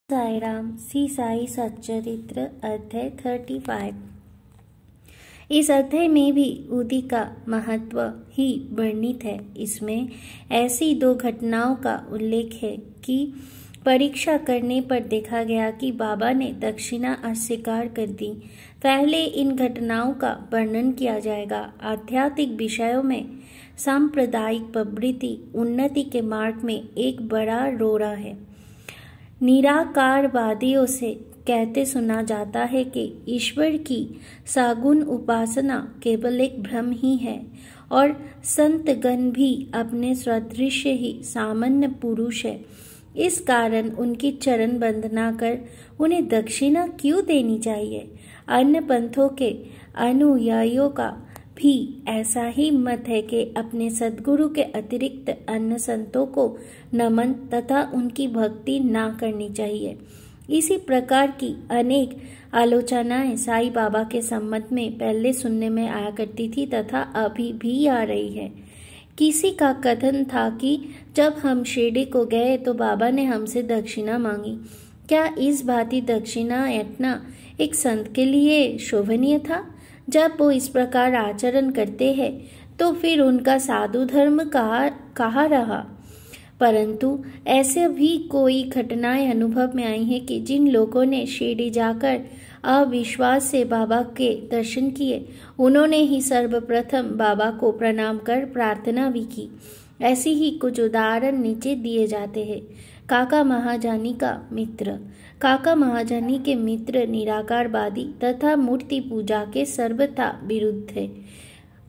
साई राम श्री साई सच्चरित्र अध्याय 35। इस अध्याय में भी उदी का महत्व ही वर्णित है। इसमें ऐसी दो घटनाओं का उल्लेख है कि परीक्षा करने पर देखा गया कि बाबा ने दक्षिणा अस्वीकार कर दी। पहले इन घटनाओं का वर्णन किया जाएगा। आध्यात्मिक विषयों में सांप्रदायिक प्रवृत्ति उन्नति के मार्ग में एक बड़ा रोड़ा है। निराकारवादियों से कहते सुना जाता है कि ईश्वर की सागुण उपासना केवल एक भ्रम ही है और संतगण भी अपने सदृश ही सामान्य पुरुष है। इस कारण उनकी चरण वंदना कर उन्हें दक्षिणा क्यों देनी चाहिए। अन्य पंथों के अनुयायियों का भी ऐसा ही मत है कि अपने सद्गुरु के अतिरिक्त अन्य संतों को नमन तथा उनकी भक्ति ना करनी चाहिए। इसी प्रकार की अनेक आलोचनाएं साईं बाबा के संबंध में पहले सुनने में आया करती थी तथा अभी भी आ रही है। किसी का कथन था कि जब हम शिरडी को गए तो बाबा ने हमसे दक्षिणा मांगी। क्या इस भांति दक्षिणा याचना एक संत के लिए शोभनीय था? जब वो इस प्रकार आचरण करते हैं तो फिर उनका साधु धर्म कहाँ रहा। परंतु ऐसे भी कोई घटनाएं अनुभव में आई हैं कि जिन लोगों ने शिरडी जाकर अविश्वास से बाबा के दर्शन किए, उन्होंने ही सर्वप्रथम बाबा को प्रणाम कर प्रार्थना भी की। ऐसी ही कुछ उदाहरण नीचे दिए जाते हैं। काका महाजानी का मित्र। काका महाजानी के मित्र निराकारवादी तथा मूर्ति पूजा के सर्वथा विरुद्ध थे।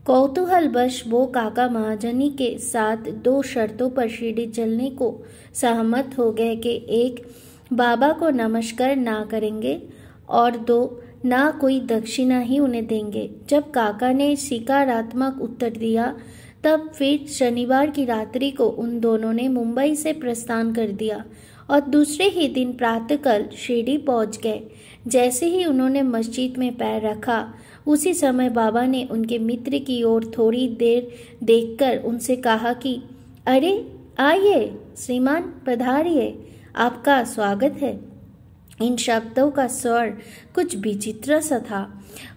कौतूहलवश वो काका महाजानी के साथ दो शर्तों पर शिरडी चलने को सहमत हो गए कि एक, बाबा को नमस्कार ना करेंगे और दो, ना कोई दक्षिणा ही उन्हें देंगे। जब काका ने सकारात्मक उत्तर दिया तब फिर शनिवार की रात्रि को उन दोनों ने मुंबई से प्रस्थान कर दिया और दूसरे ही दिन प्रातःकाल शिरडी पहुंच गए। जैसे ही उन्होंने मस्जिद में पैर रखा, उसी समय बाबा ने उनके मित्र की ओर थोड़ी देर देखकर उनसे कहा कि अरे आइए श्रीमान, पधारिए, आपका स्वागत है। इन शब्दों का स्वर कुछ विचित्र सा था।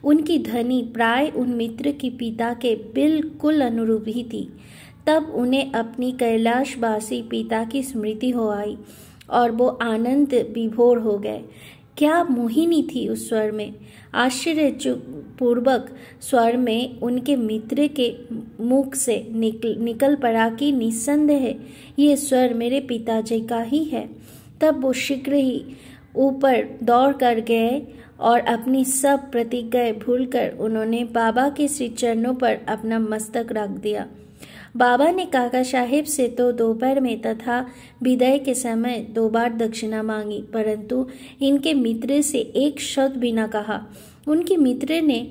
उनकी ध्वनि प्राय उन मित्र की पिता के बिल्कुल अनुरूप ही थी। तब उन्हें अपनी कैलाशवासी पिता की स्मृति हो आई और वो आनंद विभोर हो गए। क्या मोहिनी थी उस स्वर में। आश्चर्यपूर्वक स्वर में उनके मित्र के मुख से निकल पड़ा कि निस्संदेह ये स्वर मेरे पिताजी का ही है। तब वो शीघ्र ही ऊपर दौड़ कर गए और अपनी सब प्रतिज्ञाएं भूलकर उन्होंने बाबा के श्री चरणों पर अपना मस्तक रख दिया। बाबा ने काका साहेब से तो दोपहर में तथा विदाई के समय 2 बार दक्षिणा मांगी, परंतु इनके मित्र से एक शब्द भी न कहा। उनके मित्र ने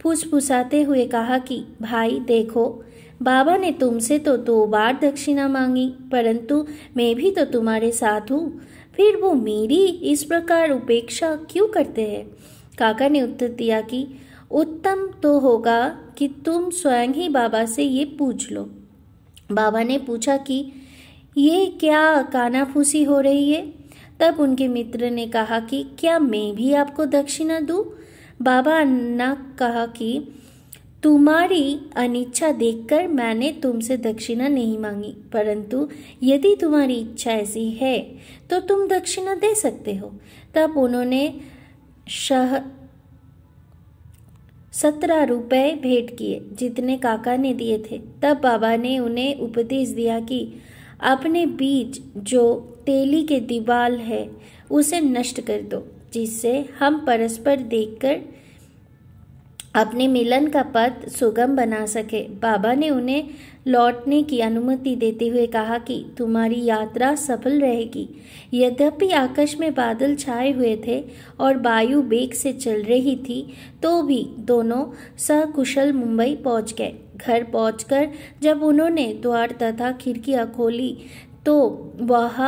फुसफुसाते हुए कहा कि भाई देखो, बाबा ने तुमसे तो 2 बार दक्षिणा मांगी, परंतु मैं भी तो तुम्हारे साथ हूँ, फिर वो मेरी इस प्रकार उपेक्षा क्यों करते हैं। काका ने उत्तर दिया कि उत्तम तो होगा कि तुम स्वयं ही बाबा से ये पूछ लो। बाबा ने पूछा कि ये क्या कानाफूसी हो रही है। तब उनके मित्र ने कहा कि क्या मैं भी आपको दक्षिणा दूं। बाबा ने कहा कि तुम्हारी अनिच्छा देखकर मैंने तुमसे दक्षिणा नहीं मांगी, परंतु यदि तुम्हारी इच्छा ऐसी है तो तुम दक्षिणा दे सकते हो। तब उन्होंने 17 रुपए भेंट किए, जितने काका ने दिए थे। तब बाबा ने उन्हें उपदेश दिया कि अपने बीच जो तेली के दीवाल है उसे नष्ट कर दो, जिससे हम परस्पर देखकर अपने मिलन का पथ सुगम बना सके। बाबा ने उन्हें लौटने की अनुमति देते हुए कहा कि तुम्हारी यात्रा सफल रहेगी। यद्यपि आकाश में बादल छाए हुए थे और वायु वेग से चल रही थी, तो भी दोनों सकुशल मुंबई पहुंच गए। घर पहुंचकर जब उन्होंने द्वार तथा खिड़कियां खोली तो वह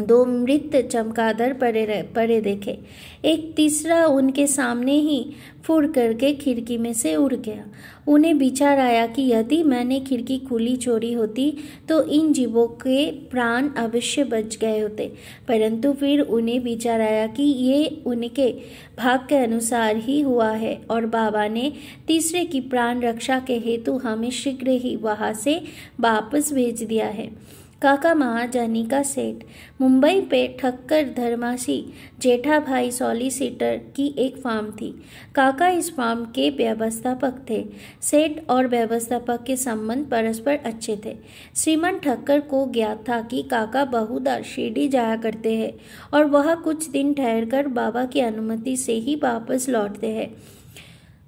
दो मृत चमगादड़ पड़े देखे। एक तीसरा उनके सामने ही फुर करके खिड़की में से उड़ गया। उन्हें विचार आया कि यदि मैंने खिड़की खुली छोड़ी होती तो इन जीवों के प्राण अवश्य बच गए होते, परंतु फिर उन्हें विचार आया कि ये उनके भाग्य के अनुसार ही हुआ है और बाबा ने तीसरे की प्राण रक्षा के हेतु हमें शीघ्र ही वहां से वापस भेज दिया है। काका महाजनी का सेठ। मुंबई पे ठक्कर धर्मासी जेठाभाई सॉलिसिटर की एक फार्म थी। काका इस फार्म के व्यवस्थापक थे। सेठ और व्यवस्थापक के संबंध परस्पर अच्छे थे। श्रीमान ठक्कर को ज्ञात था कि काका बहुधा शिरडी जाया करते हैं और वह कुछ दिन ठहरकर बाबा की अनुमति से ही वापस लौटते हैं।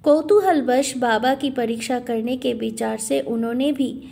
कौतूहलवश बाबा की परीक्षा करने के विचार से उन्होंने भी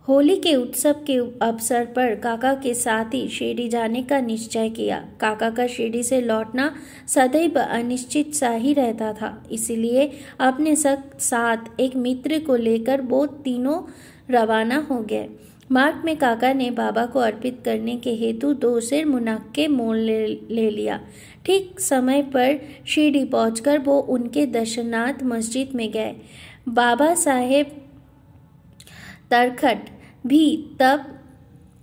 होली के उत्सव के अवसर पर काका के साथ ही शिरडी जाने का निश्चय किया। काका का शिरडी से लौटना सदैव अनिश्चित सा ही रहता था, इसलिए अपने साथ एक मित्र को लेकर वो तीनों रवाना हो गए। मार्ग में काका ने बाबा को अर्पित करने के हेतु 2 सेर मुनक्के मोल ले लिया। ठीक समय पर शिरडी पहुंचकर वो उनके दर्शनार्थ मस्जिद में गए। बाबा साहेब तरखट भी तब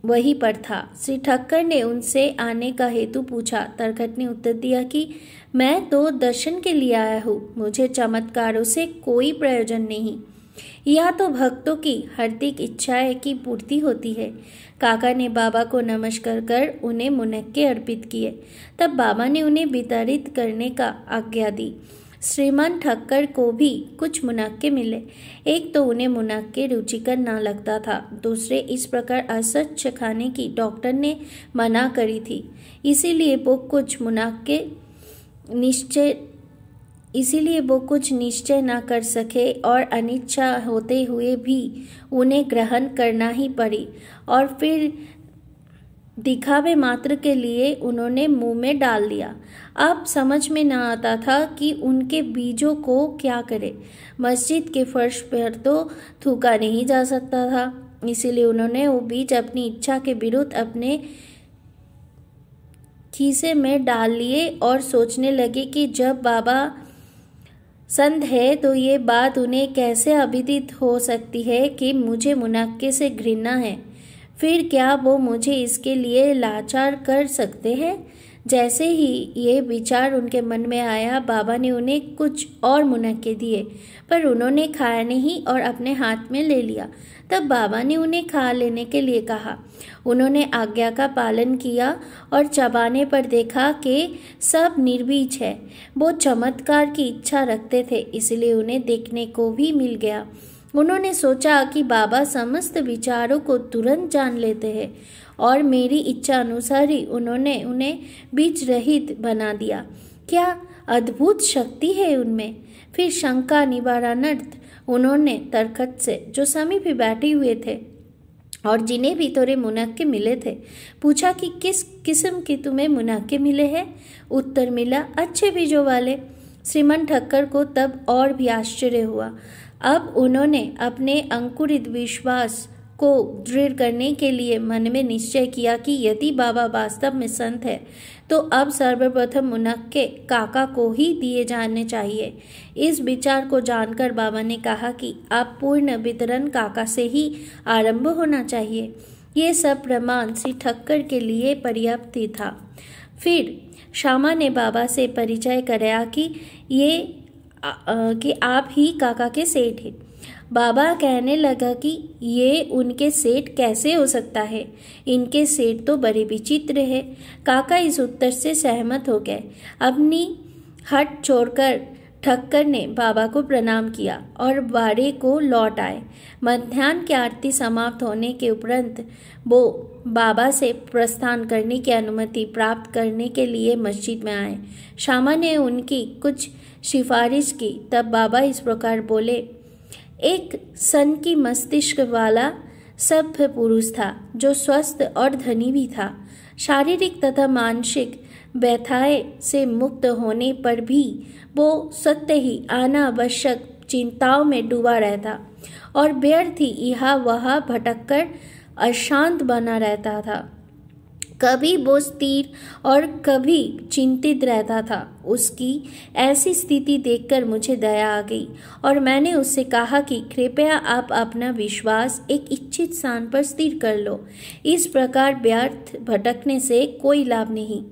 वहीं पर था। श्री ठक्कर ने उनसे आने का हेतु पूछा। तरखट ने उत्तर दिया कि मैं तो दर्शन के लिए आया हूँ, मुझे चमत्कारों से कोई प्रयोजन नहीं, यह तो भक्तों की हार्दिक इच्छाएं की पूर्ति होती है। काका ने बाबा को नमस्कार कर उन्हें मुनक्के अर्पित किए। तब बाबा ने उन्हें वितरित करने का आज्ञा दी। श्रीमान ठक्कर को भी कुछ मुनक्के मिले। एक तो उन्हें मुनक्के रुचिकर न लगता था, दूसरे इस प्रकार असच्छ खाने की डॉक्टर ने मना करी थी, इसीलिए वो कुछ निश्चय न कर सके और अनिच्छा होते हुए भी उन्हें ग्रहण करना ही पड़ी और फिर दिखावे मात्र के लिए उन्होंने मुंह में डाल लिया। अब समझ में न आता था कि उनके बीजों को क्या करे। मस्जिद के फर्श पर तो थूका नहीं जा सकता था, इसीलिए उन्होंने वो बीज अपनी इच्छा के विरुद्ध अपने खीसे में डाल लिए और सोचने लगे कि जब बाबा संत है तो ये बात उन्हें कैसे अभिदित हो सकती है कि मुझे मुनक्के से घृणा है। फिर क्या वो मुझे इसके लिए लाचार कर सकते हैं? जैसे ही ये विचार उनके मन में आया, बाबा ने उन्हें कुछ और मुनक्के दिए, पर उन्होंने खाया नहीं और अपने हाथ में ले लिया। तब बाबा ने उन्हें खा लेने के लिए कहा। उन्होंने आज्ञा का पालन किया और चबाने पर देखा कि सब निर्बीज है। वो चमत्कार की इच्छा रखते थे, इसलिए उन्हें देखने को भी मिल गया। उन्होंने सोचा कि बाबा समस्त विचारों को तुरंत जान लेते हैं और मेरी इच्छा अनुसार ही उन्होंने उन्हें बीज रहित बना दिया। क्या अद्भुत शक्ति है उनमें। फिर शंका निवारणार्थ उन्होंने तरखट से, जो समीप ही बैठे हुए थे और जिन्हें भी थोड़े मुनक्के मिले थे, पूछा कि किस किस्म के तुम्हें मुनक्के मिले हैं। उत्तर मिला, अच्छे बीजों वाले। श्रीमान ठक्कर को तब और भी आश्चर्य हुआ। अब उन्होंने अपने अंकुरित विश्वास को दृढ़ करने के लिए मन में निश्चय किया कि यदि बाबा वास्तव में संत है तो अब सर्वप्रथम मुनक्के काका को ही दिए जाने चाहिए। इस विचार को जानकर बाबा ने कहा कि अब पूर्ण वितरण काका से ही आरंभ होना चाहिए। ये सब प्रमाण श्री ठक्कर के लिए पर्याप्त ही था। फिर श्यामा ने बाबा से परिचय कराया कि आप ही काका के सेठ हैं। बाबा कहने लगा कि ये उनके सेठ कैसे हो सकता है, इनके सेठ तो बड़े विचित्र है। काका इस उत्तर से सहमत हो गए। अपनी हट छोड़कर ठक्कर ने बाबा को प्रणाम किया और बाड़े को लौट आए। मध्याह्न की आरती समाप्त होने के उपरांत वो बाबा से प्रस्थान करने की अनुमति प्राप्त करने के लिए मस्जिद में आए। श्यामा ने उनकी कुछ सिफारिश की। तब बाबा इस प्रकार बोले, एक सन की मस्तिष्क वाला सभ्य पुरुष था जो स्वस्थ और धनी भी था। शारीरिक तथा मानसिक व्यथाएं से मुक्त होने पर भी वो सत्य ही अनावश्यक चिंताओं में डूबा रहता और व्यर्थ ही यहाँ वहाँ भटककर अशांत बना रहता था। कभी वो स्थिर और कभी चिंतित रहता था। उसकी ऐसी स्थिति देखकर मुझे दया आ गई और मैंने उससे कहा कि कृपया आप अपना विश्वास एक इच्छित स्थान पर स्थिर कर लो। इस प्रकार व्यर्थ भटकने से कोई लाभ नहीं।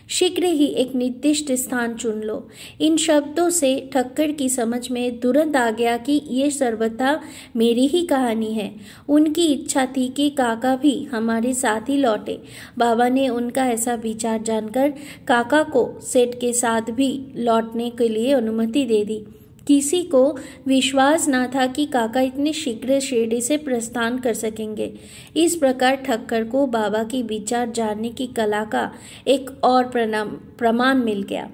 शीघ्र ही एक निर्दिष्ट स्थान चुन लो। इन शब्दों से ठक्कर की समझ में तुरंत आ गया कि ये सर्वथा मेरी ही कहानी है। उनकी इच्छा थी कि काका भी हमारे साथ ही लौटे। बाबा ने उनका ऐसा विचार जानकर काका को सेठ के साथ भी लौटने के लिए अनुमति दे दी। किसी को विश्वास न था कि काका इतने शीघ्र शिरडी से प्रस्थान कर सकेंगे। इस प्रकार ठक्कर को बाबा की विचार जानने की कला का एक और प्रमाण मिल गया।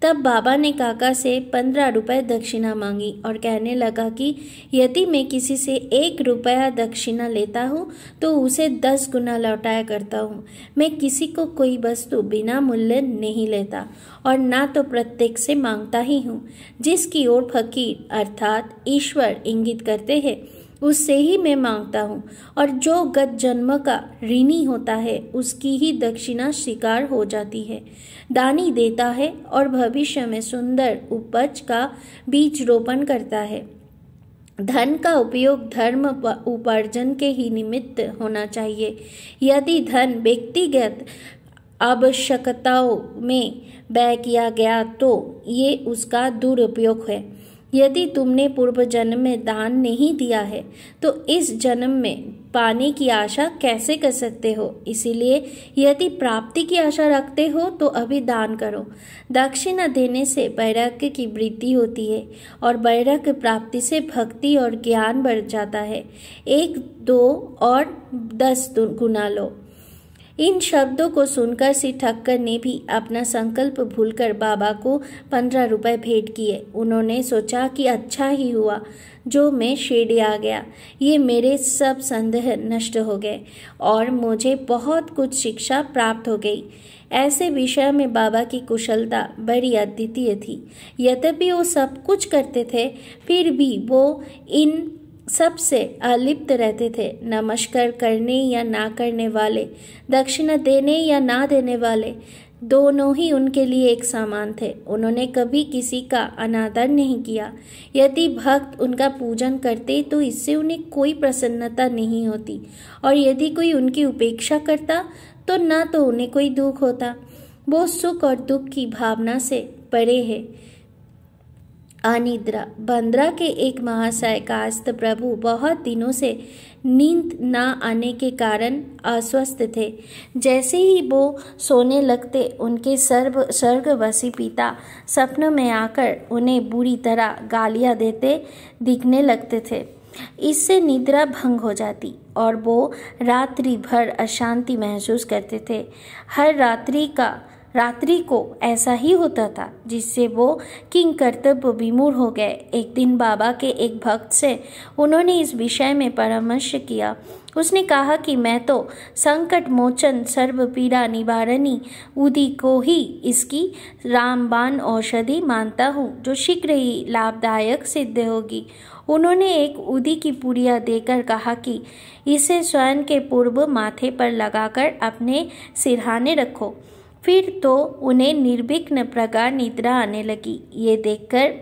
तब बाबा ने काका से 15 रुपए दक्षिणा मांगी और कहने लगा कि यदि मैं किसी से 1 रुपया दक्षिणा लेता हूँ तो उसे 10 गुना लौटाया करता हूँ। मैं किसी को कोई वस्तु बिना मूल्य नहीं लेता और ना तो प्रत्येक से मांगता ही हूँ। जिसकी ओर फकीर अर्थात ईश्वर इंगित करते हैं उससे ही मैं मांगता हूँ, और जो गत जन्म का ऋणी होता है उसकी ही दक्षिणा स्वीकार हो जाती है। दानी देता है और भविष्य में सुंदर उपज का बीज रोपण करता है। धन का उपयोग धर्म उपार्जन के ही निमित्त होना चाहिए। यदि धन व्यक्तिगत आवश्यकताओं में व्यय किया गया तो ये उसका दुरुपयोग है। यदि तुमने पूर्व जन्म में दान नहीं दिया है तो इस जन्म में पाने की आशा कैसे कर सकते हो? इसीलिए यदि प्राप्ति की आशा रखते हो तो अभी दान करो। दक्षिणा देने से वैराग्य की वृद्धि होती है और वैराग्य प्राप्ति से भक्ति और ज्ञान बढ़ जाता है। 1, 2 और 10 गुना लो। इन शब्दों को सुनकर श्री ठक्कर ने भी अपना संकल्प भूलकर बाबा को 15 रुपए भेंट किए। उन्होंने सोचा कि अच्छा ही हुआ जो मैं शिरडी आ गया। ये मेरे सब संदेह नष्ट हो गए और मुझे बहुत कुछ शिक्षा प्राप्त हो गई। ऐसे विषय में बाबा की कुशलता बड़ी अद्वितीय थी। यद्यपि वो सब कुछ करते थे फिर भी वो इन सबसे अलिप्त रहते थे। नमस्कार करने या ना करने वाले, दक्षिणा देने या ना देने वाले, दोनों ही उनके लिए एक समान थे। उन्होंने कभी किसी का अनादर नहीं किया। यदि भक्त उनका पूजन करते तो इससे उन्हें कोई प्रसन्नता नहीं होती, और यदि कोई उनकी उपेक्षा करता तो न तो उन्हें कोई दुख होता। वो सुख और दुख की भावना से परे है। अनिद्रा। बंद्रा के एक महाशय कायस्थ प्रभु बहुत दिनों से नींद न आने के कारण अस्वस्थ थे। जैसे ही वो सोने लगते उनके स्वर्गवासी पिता सपनों में आकर उन्हें बुरी तरह गालियां देते दिखने लगते थे। इससे निद्रा भंग हो जाती और वो रात्रि भर अशांति महसूस करते थे। हर रात्रि को ऐसा ही होता था, जिससे वो किंग कर्तव्य विमूढ़ हो गए। एक दिन बाबा के एक भक्त से उन्होंने इस विषय में परामर्श किया। उसने कहा कि मैं तो संकट मोचन सर्व पीड़ा निवारणी उदी को ही इसकी रामबाण औषधि मानता हूँ, जो शीघ्र ही लाभदायक सिद्ध होगी। उन्होंने एक उदी की पुड़िया देकर कहा कि इसे स्वयं के पूर्व माथे पर लगाकर अपने सिरहाने रखो। फिर तो उन्हें निर्विघ्न प्रकार निद्रा आने लगी। ये देखकर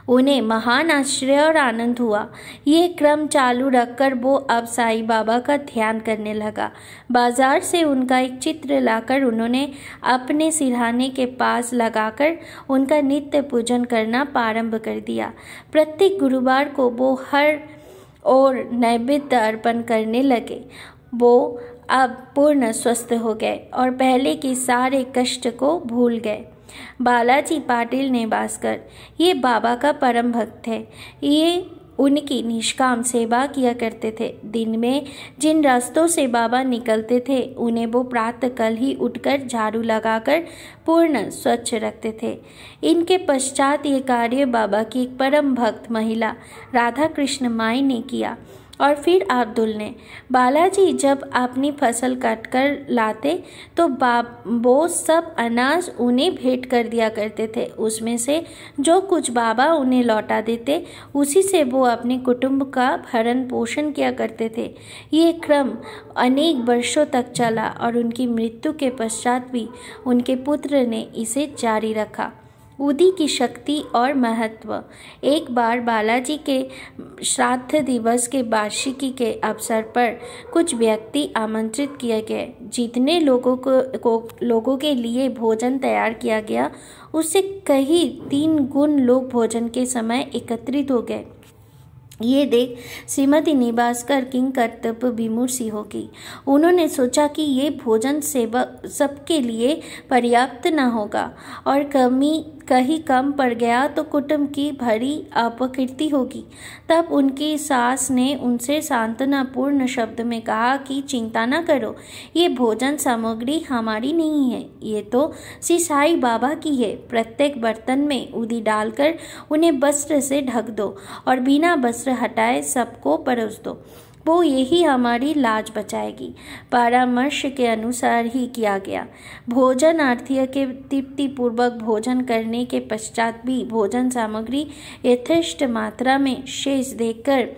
उन्हें महान आश्चर्य और आनंद हुआ। ये क्रम चालू रखकर वो अब साईं बाबा का ध्यान करने लगा। बाजार से उनका एक चित्र लाकर उन्होंने अपने सिरहाने के पास लगाकर उनका नित्य पूजन करना प्रारंभ कर दिया। प्रत्येक गुरुवार को वो हर और नैवेद्य अर्पण करने लगे। वो अब पूर्ण स्वस्थ हो गए और पहले के सारे कष्ट को भूल गए। बालाजी पाटिल नेवासकर ये बाबा का परम भक्त है। ये उनकी निष्काम सेवा किया करते थे। दिन में जिन रास्तों से बाबा निकलते थे उन्हें वो प्रातःकाल ही उठकर झाड़ू लगाकर पूर्ण स्वच्छ रखते थे। इनके पश्चात ये कार्य बाबा की एक परम भक्त महिला राधा कृष्ण माई ने किया और फिर अब्दुल ने, बालाजी जब अपनी फसल काट कर लाते तो वो सब अनाज उन्हें भेंट कर दिया करते थे। उसमें से जो कुछ बाबा उन्हें लौटा देते उसी से वो अपने कुटुंब का भरण पोषण किया करते थे। ये क्रम अनेक वर्षों तक चला और उनकी मृत्यु के पश्चात भी उनके पुत्र ने इसे जारी रखा। उदी की शक्ति और महत्व। एक बार बालाजी के श्राद्ध दिवस के वार्षिकी के अवसर पर कुछ व्यक्ति आमंत्रित किए गए। जितने लोगों के लिए भोजन तैयार किया गया उससे कहीं 3 गुण लोग भोजन के समय एकत्रित हो गए। ये देख श्रीमती निबासकर किंग कर्तव्य विमूर्षी हो गई। उन्होंने सोचा कि ये भोजन सबके लिए पर्याप्त न होगा और कहीं कम पड़ गया तो कुटुंब की भरी अपकीर्ति होगी। तब उनकी सास ने उनसे सांत्वनापूर्ण शब्द में कहा कि चिंता न करो, ये भोजन सामग्री हमारी नहीं है, ये तो श्री साईं बाबा की है। प्रत्येक बर्तन में उदी डालकर उन्हें वस्त्र से ढक दो और बिना वस्त्र हटाए सबको परोस दो, वो यही हमारी लाज बचाएगी। परामर्श के अनुसार ही किया गया। भोजनार्थियों के तृप्ति पूर्वक भोजन करने के पश्चात भी भोजन सामग्री यथेष्ट मात्रा में शेष देखकर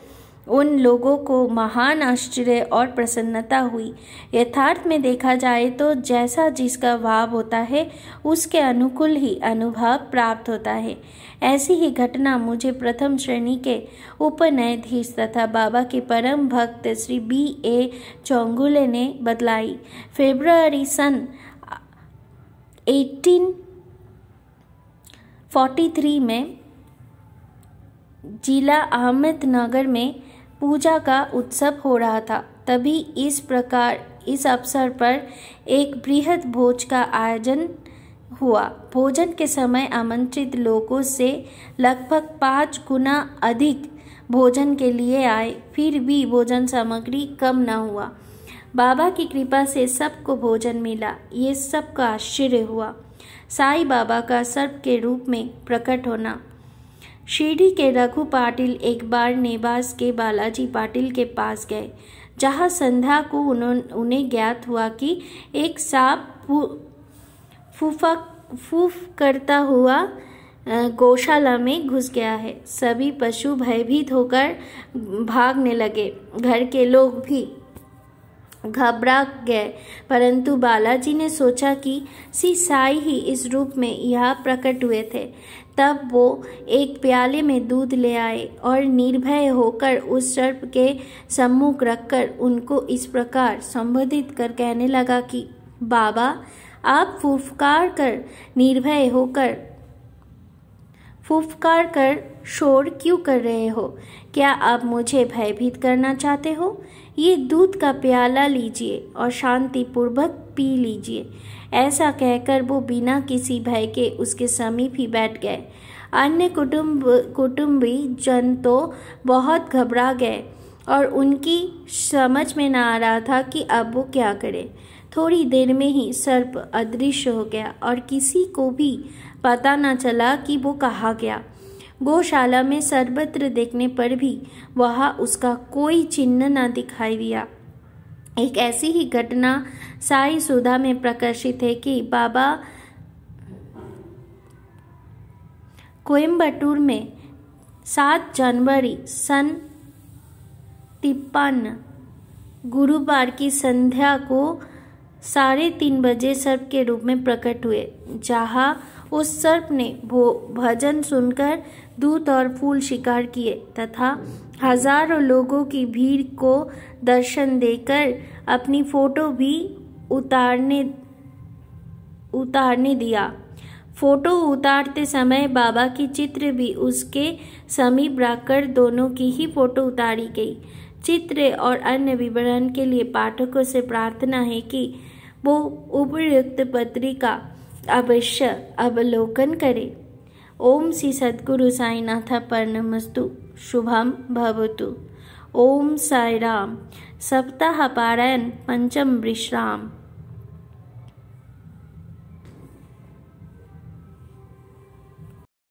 उन लोगों को महान आश्चर्य और प्रसन्नता हुई। यथार्थ में देखा जाए तो जैसा जिसका भाव होता है उसके अनुकूल ही अनुभव प्राप्त होता है। ऐसी ही घटना मुझे प्रथम श्रेणी के उपन्यायाधीश तथा बाबा के परम भक्त श्री B.A. चौंगुले ने बतलाई। फरवरी सन 1843 में जिला अहमदनगर में पूजा का उत्सव हो रहा था। तभी इस अवसर पर एक बृहद भोज का आयोजन हुआ। भोजन के समय आमंत्रित लोगों से लगभग 5 गुना अधिक भोजन के लिए आए, फिर भी भोजन सामग्री कम न हुआ। बाबा की कृपा से सबको भोजन मिला। ये सबका आश्चर्य हुआ। साईं बाबा का सर्प के रूप में प्रकट होना। शिरडी के रघु पाटिल एक बार नेवास के बालाजी पाटिल के पास गए, जहां संध्या को उन्हें ज्ञात हुआ कि एक सांप फूफ करता हुआ गौशाला में घुस गया है। सभी पशु भयभीत होकर भागने लगे। घर के लोग भी घबरा गए, परंतु बालाजी ने सोचा कि श्री साईं ही इस रूप में यहाँ प्रकट हुए थे। तब वो एक प्याले में दूध ले आए और निर्भय होकर उस सर्प के सम्मुख रखकर उनको इस प्रकार संबोधित कर कहने लगा कि बाबा, आप फुफकार कर शोर क्यों कर रहे हो? क्या आप मुझे भयभीत करना चाहते हो? ये दूध का प्याला लीजिए और शांतिपूर्वक पी लीजिए। ऐसा कहकर वो बिना किसी भय के उसके समीप ही बैठ गए। अन्य कुटुंबी जन तो बहुत घबरा गए और उनकी समझ में न आ रहा था कि अब वो क्या करे। थोड़ी देर में ही सर्प अदृश्य हो गया और किसी को भी पता न चला कि वो कहाँ गया। गौशाला में सर्वत्र देखने पर भी वहाँ उसका कोई चिन्ह न दिखाई दिया। एक ऐसी ही घटना साई सुधा में प्रकाशित है कि बाबा कोयम्बटूर में 7 जनवरी सन 53 गुरुवार की संध्या को 3:30 बजे सर्प के रूप में प्रकट हुए, जहां उस सर्प ने भजन सुनकर दूध और फूल शिकार किए तथा हजारों लोगों की भीड़ को दर्शन देकर अपनी फोटो भी उतारने दिया। फोटो उतारते समय बाबा की चित्र भी उसके समीप रखकर दोनों की ही फोटो उतारी गई। चित्र और अन्य विवरण के लिए पाठकों से प्रार्थना है कि वो उपर्युक्त पत्रिका अवश्य अवलोकन करें। ओम श्री सद्गुरु साईनाथ परनमस्तु। शुभम भवतु। ओम साई राम। सप्ताह पारायण पंचम विश्राम।